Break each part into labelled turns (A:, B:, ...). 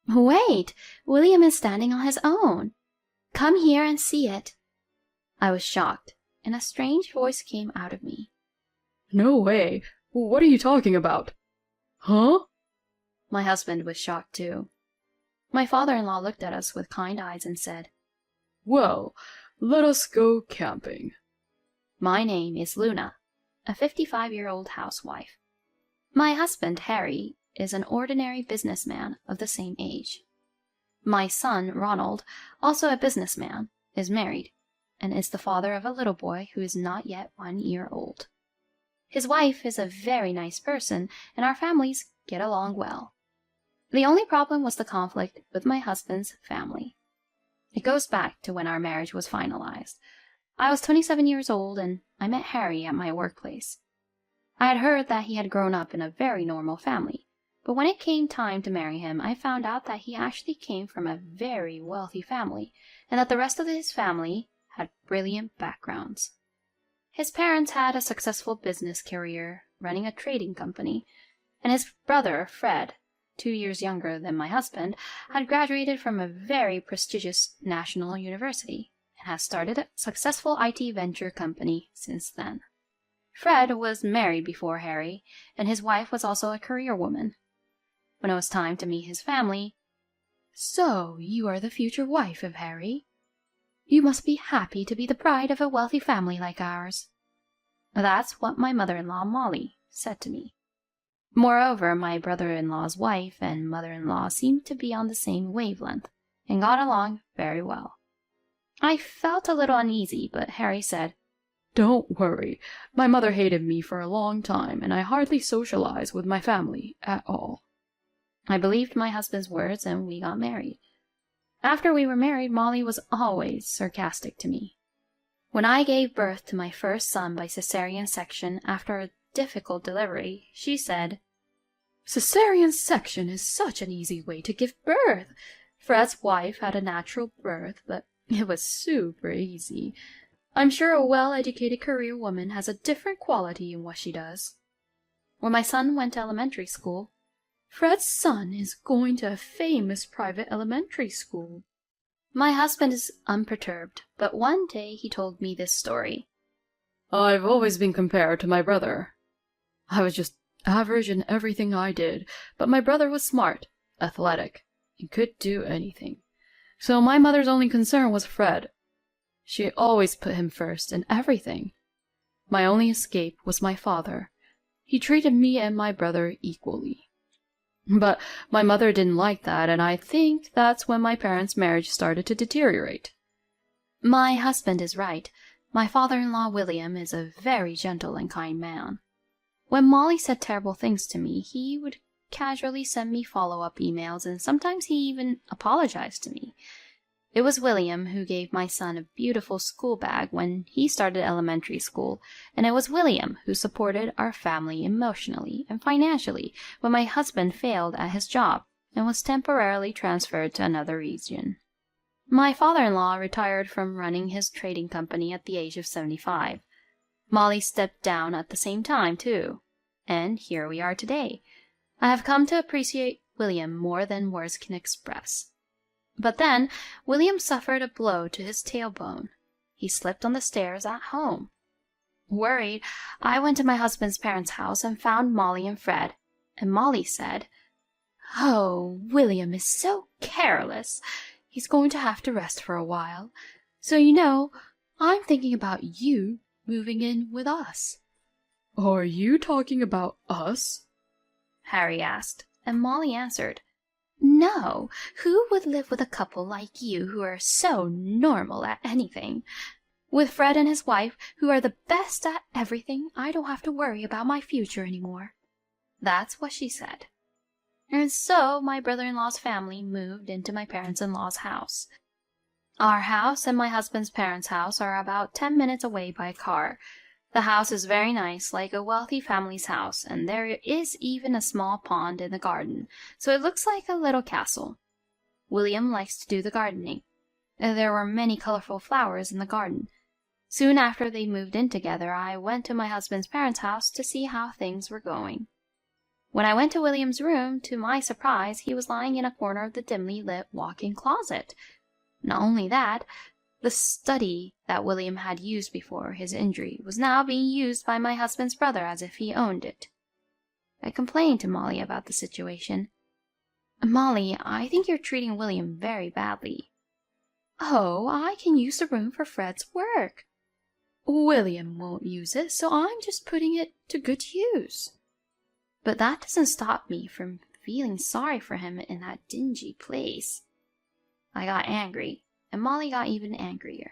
A: Wait, William is standing on his own. Come here and see it. I was shocked, and a strange voice came out of me.
B: No way. What are you talking about? Huh?
A: My husband was shocked too. My father-in-law looked at us with kind eyes and said,
B: Well, let us go camping.
A: My name is Luna, a 55-year-old housewife. My husband, Harry, is an ordinary businessman of the same age. My son, Ronald, also a businessman, is married, and is the father of a little boy who is not yet 1 year old. His wife is a very nice person, and our families get along well. The only problem was the conflict with my husband's family. It goes back to when our marriage was finalized. I was 27 years old, and I met Harry at my workplace. I had heard that he had grown up in a very normal family, but when it came time to marry him, I found out that he actually came from a very wealthy family, and that the rest of his family had brilliant backgrounds. His parents had a successful business career running a trading company, and his brother, Fred, 2 years younger than my husband, had graduated from a very prestigious national university and has started a successful IT venture company since then. Fred was married before Harry, and his wife was also a career woman. When it was time to meet his family, "So you are the future wife of Harry? You must be happy to be the bride of a wealthy family like ours." That's what my mother-in-law, Molly, said to me. Moreover, my brother-in-law's wife and mother-in-law seemed to be on the same wavelength, and got along very well. I felt a little uneasy, but Harry said,
B: Don't worry. My mother hated me for a long time, and I hardly socialize with my family at all.
A: I believed my husband's words, and we got married. After we were married, Molly was always sarcastic to me. When I gave birth to my first son by cesarean section after a difficult delivery, she said, "Cesarean section is such an easy way to give birth. Fred's wife had a natural birth, but it was super easy. I'm sure a well-educated career woman has a different quality in what she does." When my son went to elementary school, "Fred's son is going to a famous private elementary school." My husband is unperturbed, but one day he told me this story.
B: I've always been compared to my brother. I was just average in everything I did, but my brother was smart, athletic, and could do anything. So my mother's only concern was Fred. She always put him first in everything. My only escape was my father. He treated me and my brother equally. But my mother didn't like that, and I think that's when my parents' marriage started to deteriorate.
A: My husband is right. My father-in-law, William, is a very gentle and kind man. When Molly said terrible things to me, he would casually send me follow-up emails, and sometimes he even apologized to me. It was William who gave my son a beautiful school bag when he started elementary school, and it was William who supported our family emotionally and financially when my husband failed at his job and was temporarily transferred to another region. My father-in-law retired from running his trading company at the age of 75. Molly stepped down at the same time, too. And here we are today. I have come to appreciate William more than words can express. But then, William suffered a blow to his tailbone. He slipped on the stairs at home. Worried, I went to my husband's parents' house and found Molly and Fred. And Molly said, "Oh, William is so careless. He's going to have to rest for a while. So, I'm thinking about you moving in with us."
B: Are you talking about us?
A: Harry asked, and Molly answered, "No, who would live with a couple like you who are so normal at anything? With Fred and his wife, who are the best at everything, I don't have to worry about my future anymore." That's what she said. And so my brother-in-law's family moved into my parents-in-law's house. Our house and my husband's parents' house are about 10 minutes away by car. The house is very nice, like a wealthy family's house, and there is even a small pond in the garden, so it looks like a little castle. William likes to do the gardening. There were many colorful flowers in the garden. Soon after they moved in together, I went to my husband's parents' house to see how things were going. When I went to William's room, to my surprise, he was lying in a corner of the dimly lit walk-in closet. Not only that, the study that William had used before his injury was now being used by my husband's brother as if he owned it. I complained to Molly about the situation. "Molly, I think you're treating William very badly." "Oh, I can use the room for Fred's work." "William won't use it, so I'm just putting it to good use." "But that doesn't stop me from feeling sorry for him in that dingy place." I got angry, and Molly got even angrier.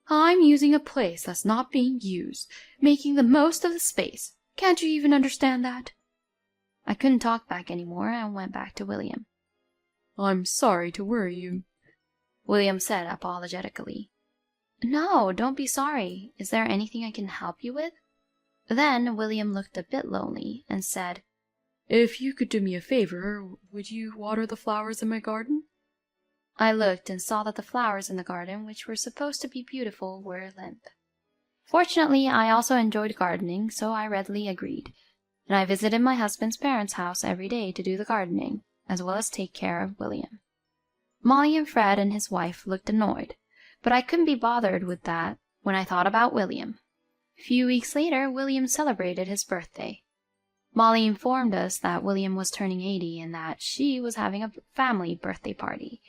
A: "I'm using a place that's not being used, making the most of the space. Can't you even understand that?" I couldn't talk back anymore and went back to William. "I'm sorry to worry you," William said apologetically. "No, don't be sorry. Is there anything I can help you with?" Then William looked a bit lonely and said, "If you could do me a favor, would you water the flowers in my garden?" I looked and saw that the flowers in the garden, which were supposed to be beautiful, were limp. Fortunately, I also enjoyed gardening, so I readily agreed, and I visited my husband's parents' house every day to do the gardening, as well as take care of William. Molly and Fred and his wife looked annoyed, but I couldn't be bothered with that when I thought about William. A few weeks later, William celebrated his birthday. Molly informed us that William was turning 80 and that she was having a family birthday party.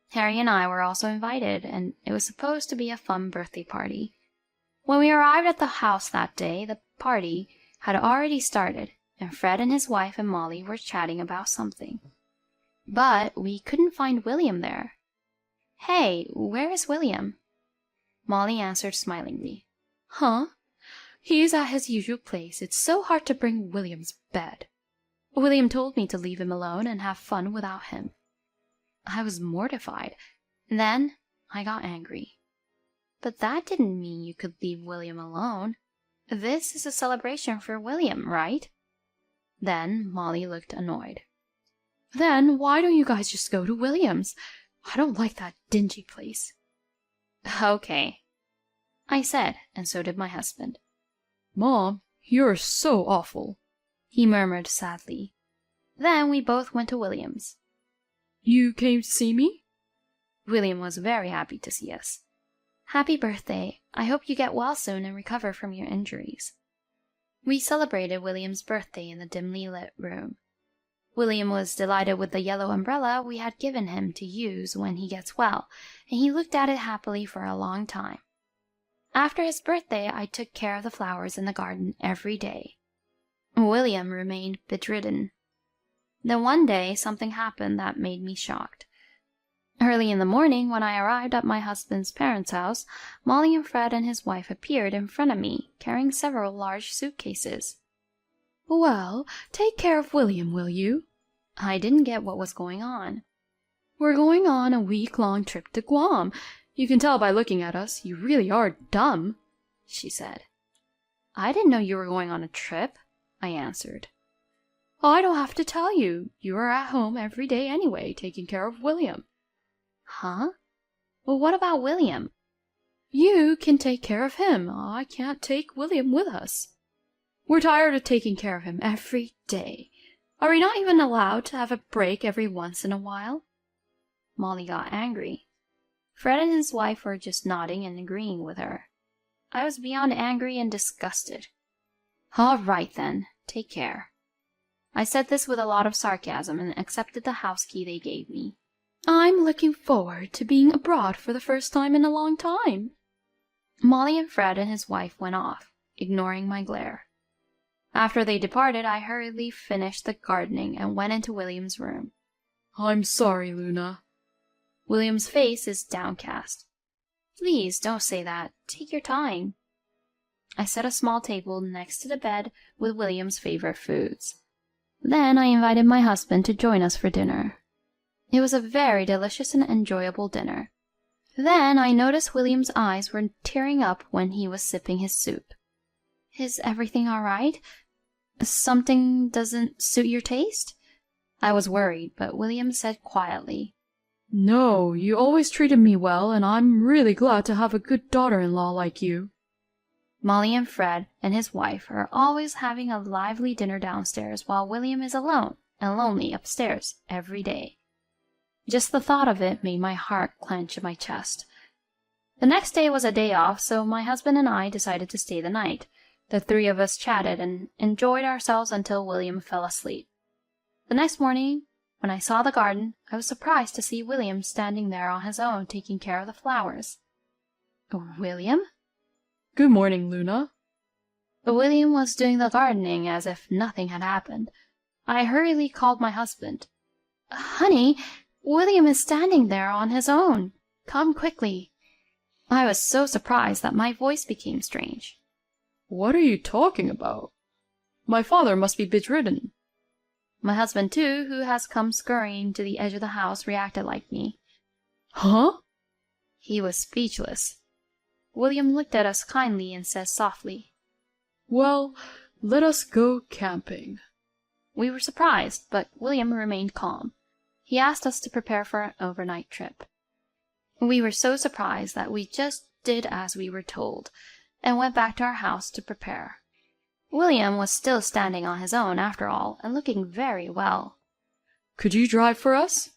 A: Harry and I were also invited, and it was supposed to be a fun birthday party. When we arrived at the house that day, the party had already started, and Fred and his wife and Molly were chatting about something. But we couldn't find William there. "Hey, where is William?" Molly answered smilingly. "Huh? He's at his usual place. It's so hard to bring William's bed. William told me to leave him alone and have fun without him." I was mortified. Then I got angry. "But that didn't mean you could leave William alone. This is a celebration for William, right?" Then Molly looked annoyed. "Then why don't you guys just go to William's? I don't like that dingy place." "Okay," I said, and so did my husband. "Mom, you're so awful," he murmured sadly. Then we both went to William's. "You came to see me?" William was very happy to see us. "Happy birthday. I hope you get well soon and recover from your injuries." We celebrated William's birthday in the dimly lit room. William was delighted with the yellow umbrella we had given him to use when he gets well, and he looked at it happily for a long time. After his birthday, I took care of the flowers in the garden every day. William remained bedridden. Then one day, something happened that made me shocked. Early in the morning, when I arrived at my husband's parents' house, Molly and Fred and his wife appeared in front of me, carrying several large suitcases. "Well, take care of William, will you?" I didn't get what was going on. "We're going on a week-long trip to Guam. You can tell by looking at us, you really are dumb," she said. "I didn't know you were going on a trip," I answered. "I don't have to tell you. You are at home every day anyway, taking care of William." "Huh? Well, what about William?" "You can take care of him. I can't take William with us. We're tired of taking care of him every day. Are we not even allowed to have a break every once in a while?" Molly got angry. Fred and his wife were just nodding and agreeing with her. I was beyond angry and disgusted. "All right, then. Take care." I said this with a lot of sarcasm and accepted the house key they gave me. "I'm looking forward to being abroad for the first time in a long time." Molly and Fred and his wife went off, ignoring my glare. After they departed, I hurriedly finished the gardening and went into William's room. "I'm sorry, Luna." William's face is downcast. "Please don't say that. Take your time." I set a small table next to the bed with William's favorite foods. Then I invited my husband to join us for dinner. It was a very delicious and enjoyable dinner. Then I noticed William's eyes were tearing up when he was sipping his soup. "Is everything all right? Something doesn't suit your taste?" I was worried, but William said quietly, "No, you always treated me well, and I'm really glad to have a good daughter-in-law like you." Molly and Fred and his wife are always having a lively dinner downstairs while William is alone and lonely upstairs every day. Just the thought of it made my heart clench in my chest. The next day was a day off, so my husband and I decided to stay the night. The three of us chatted and enjoyed ourselves until William fell asleep. The next morning, when I saw the garden, I was surprised to see William standing there on his own taking care of the flowers. William?
B: Good morning, Luna.
A: William was doing the gardening as if nothing had happened. I hurriedly called my husband. Honey, William is standing there on his own. Come quickly. I was so surprised that my voice became strange.
B: What are you talking about? My father must be bedridden.
A: My husband, too, who has come scurrying to the edge of the house, reacted like me.
B: Huh?
A: He was speechless. William looked at us kindly and said softly,
B: Well, let us go camping.
A: We were surprised, but William remained calm. He asked us to prepare for an overnight trip. We were so surprised that we just did as we were told, and went back to our house to prepare. William was still standing on his own after all, and looking very well.
B: Could you drive for us?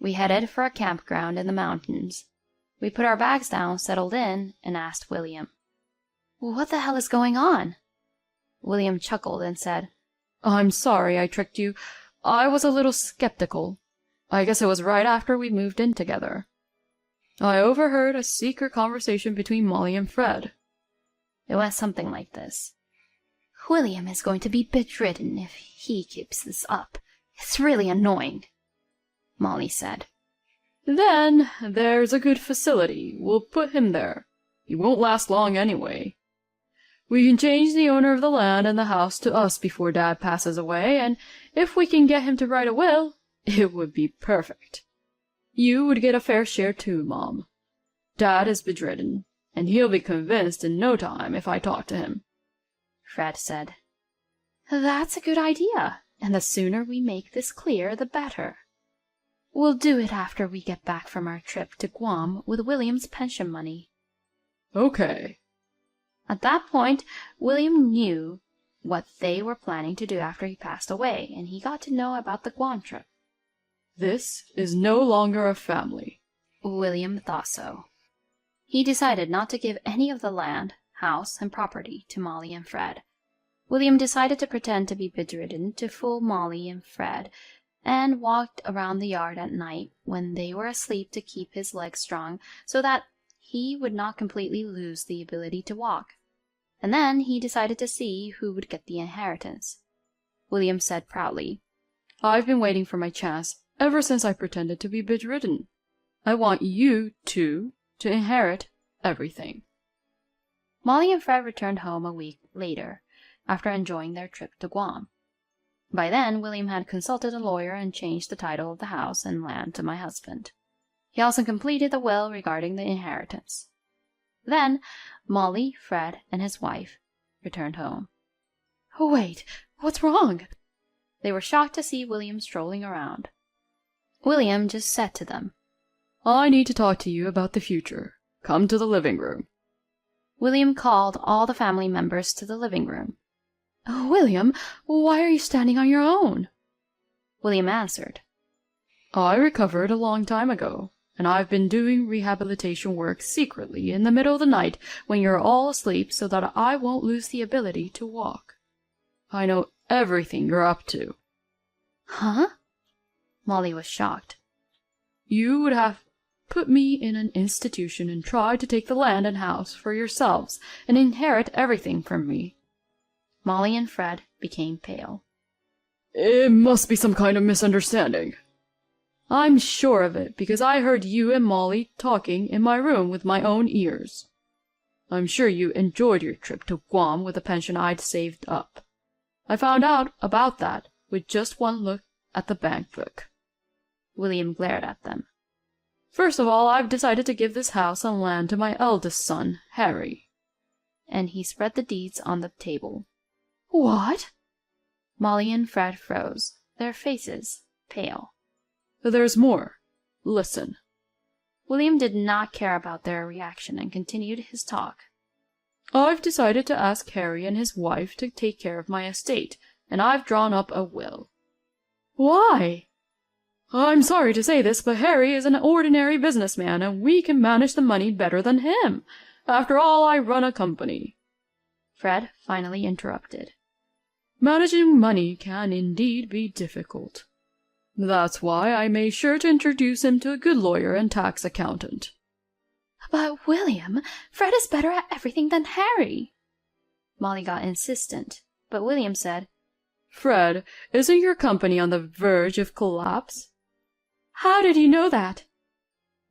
A: We headed for a campground in the mountains. We put our bags down, settled in, and asked William, What the hell is going on? William chuckled and said,
B: I'm sorry I tricked you. I was a little skeptical. I guess it was right after we moved in together. I overheard a secret conversation between Molly and Fred.
A: It went something like this. William is going to be bedridden if he keeps this up. It's really annoying, Molly said.
B: Then there's a good facility. We'll put him there. He won't last long anyway. We can change the owner of the land and the house to us before Dad passes away, and if we can get him to write a will, it would be perfect. You would get a fair share too, Mom. Dad is bedridden, and he'll be convinced in no time if I talk to him.
A: Fred said, That's a good idea, and the sooner we make this clear, the better. We'll do it after we get back from our trip to Guam with William's pension money.
B: Okay.
A: At that point, William knew what they were planning to do after he passed away, and he got to know about the Guam trip.
B: This is no longer a family.
A: William thought so. He decided not to give any of the land, house, and property to Molly and Fred. William decided to pretend to be bedridden to fool Molly and Fred, and walked around the yard at night when they were asleep to keep his legs strong so that he would not completely lose the ability to walk. And then he decided to see who would get the inheritance. William said proudly,
B: I've been waiting for my chance ever since I pretended to be bedridden. I want you two to inherit everything.
A: Molly and Fred returned home a week later, after enjoying their trip to Guam. By then, William had consulted a lawyer and changed the title of the house and land to my husband. He also completed the will regarding the inheritance. Then, Molly, Fred, and his wife returned home.
B: Wait, what's wrong?
A: They were shocked to see William strolling around. William just said to them,
B: I need to talk to you about the future. Come to the living room.
A: William called all the family members to the living room.
B: William, why are you standing on your own?
A: William answered,
B: I recovered a long time ago, and I've been doing rehabilitation work secretly in the middle of the night when you're all asleep so that I won't lose the ability to walk. I know everything you're up to.
A: Huh? Molly was shocked.
B: You would have put me in an institution and tried to take the land and house for yourselves and inherit everything from me.
A: Molly and Fred became pale.
B: It must be some kind of misunderstanding. I'm sure of it because I heard you and Molly talking in my room with my own ears. I'm sure you enjoyed your trip to Guam with the pension I'd saved up. I found out about that with just one look at the bank book.
A: William glared at them.
B: First of all, I've decided to give this house and land to my eldest son, Harry.
A: And he spread the deeds on the table.
B: What?
A: Molly and Fred froze, their faces pale.
B: There's more. Listen.
A: William did not care about their reaction and continued his talk.
B: I've decided to ask Harry and his wife to take care of my estate, and I've drawn up a will." "Why?" "I'm sorry to say this, but Harry is an ordinary businessman, and we can manage the money better than him. After all, I run a company."
A: Fred finally interrupted.
B: "Managing money can indeed be difficult. That's why I made sure to introduce him to a good lawyer and tax accountant."
A: "But William, Fred is better at everything than Harry." Molly got insistent, but William said,
B: "Fred, isn't your company on the verge of collapse?"
A: "How did you know that?"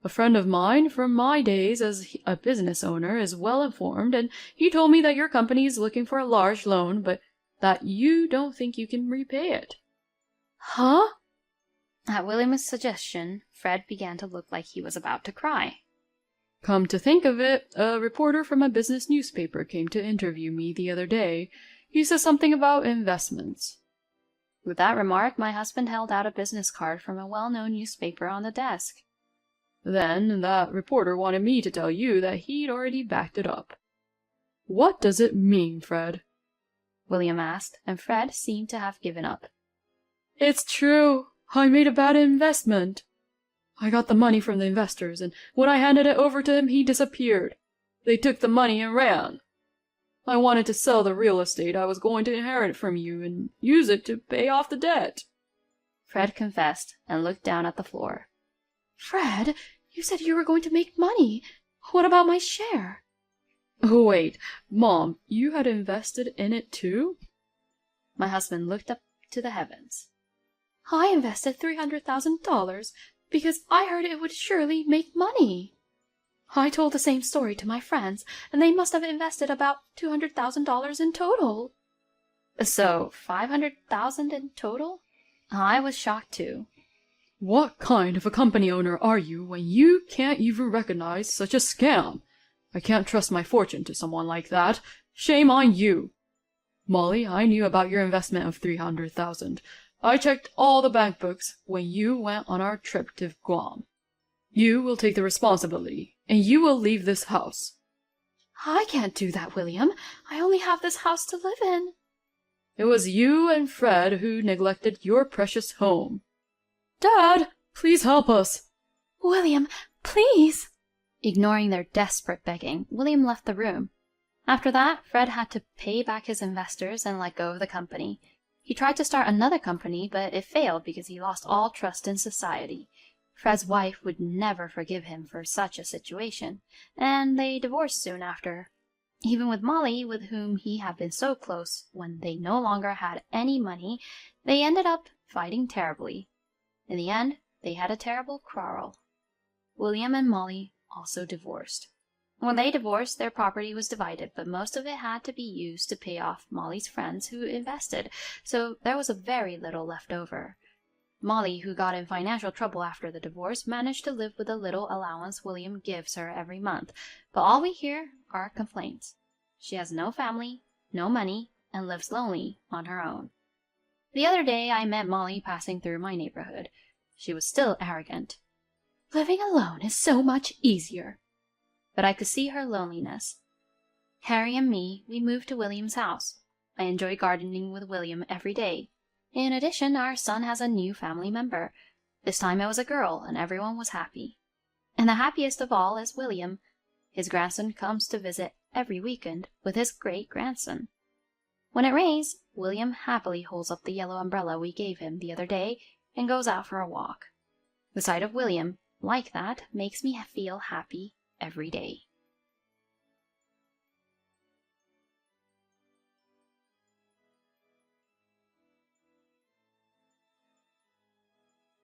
B: "A friend of mine from my days as a business owner is well informed, and he told me that your company is looking for a large loan, but that you don't think you can repay it."
A: "Huh?" At William's suggestion, Fred began to look like he was about to cry.
B: "Come to think of it, a reporter from a business newspaper came to interview me the other day. He said something about investments."
A: With that remark, my husband held out a business card from a well-known newspaper on the desk.
B: "Then that reporter wanted me to tell you that he'd already backed it up." "What does it mean, Fred?"
A: William asked, and Fred seemed to have given up.
B: "It's true. I made a bad investment. I got the money from the investors, and when I handed it over to him, he disappeared. They took the money and ran. I wanted to sell the real estate I was going to inherit from you and use it to pay off the debt."
A: Fred confessed and looked down at the floor. "Fred, you said you were going to make money. What about my share?"
B: "Oh, wait, Mom, you had invested in it too?"
A: My husband looked up to the heavens. "I invested $300,000 because I heard it would surely make money. I told the same story to my friends, and they must have invested about $200,000 in total." "So, $500,000 in total?" I was shocked too.
B: "What kind of a company owner are you when you can't even recognize such a scam? I can't trust my fortune to someone like that. Shame on you. Molly, I knew about your investment of $300,000. I checked all the bank books when you went on our trip to Guam. You will take the responsibility, and you will leave this house."
A: "I can't do that, William. I only have this house to live in."
B: "It was you and Fred who neglected your precious home. Dad, please help us."
A: "William, please." Ignoring their desperate begging, William left the room. After that, Fred had to pay back his investors and let go of the company. He tried to start another company, but it failed because he lost all trust in society. Fred's wife would never forgive him for such a situation, and they divorced soon after. Even with Molly, with whom he had been so close, when they no longer had any money, they ended up fighting terribly. In the end, they had a terrible quarrel. William and Molly also divorced. When they divorced, their property was divided, but most of it had to be used to pay off Molly's friends who invested, so there was very little left over. Molly, who got in financial trouble after the divorce, managed to live with the little allowance William gives her every month, but all we hear are complaints. She has no family, no money, and lives lonely on her own. The other day I met Molly passing through my neighborhood. She was still arrogant. "Living alone is so much easier." But I could see her loneliness. Harry and me, we moved to William's house. I enjoy gardening with William every day. In addition, our son has a new family member. This time it was a girl, and everyone was happy. And the happiest of all is William. His grandson comes to visit every weekend with his great-grandson. When it rains, William happily holds up the yellow umbrella we gave him the other day and goes out for a walk. The sight of William like that makes me feel happy every day.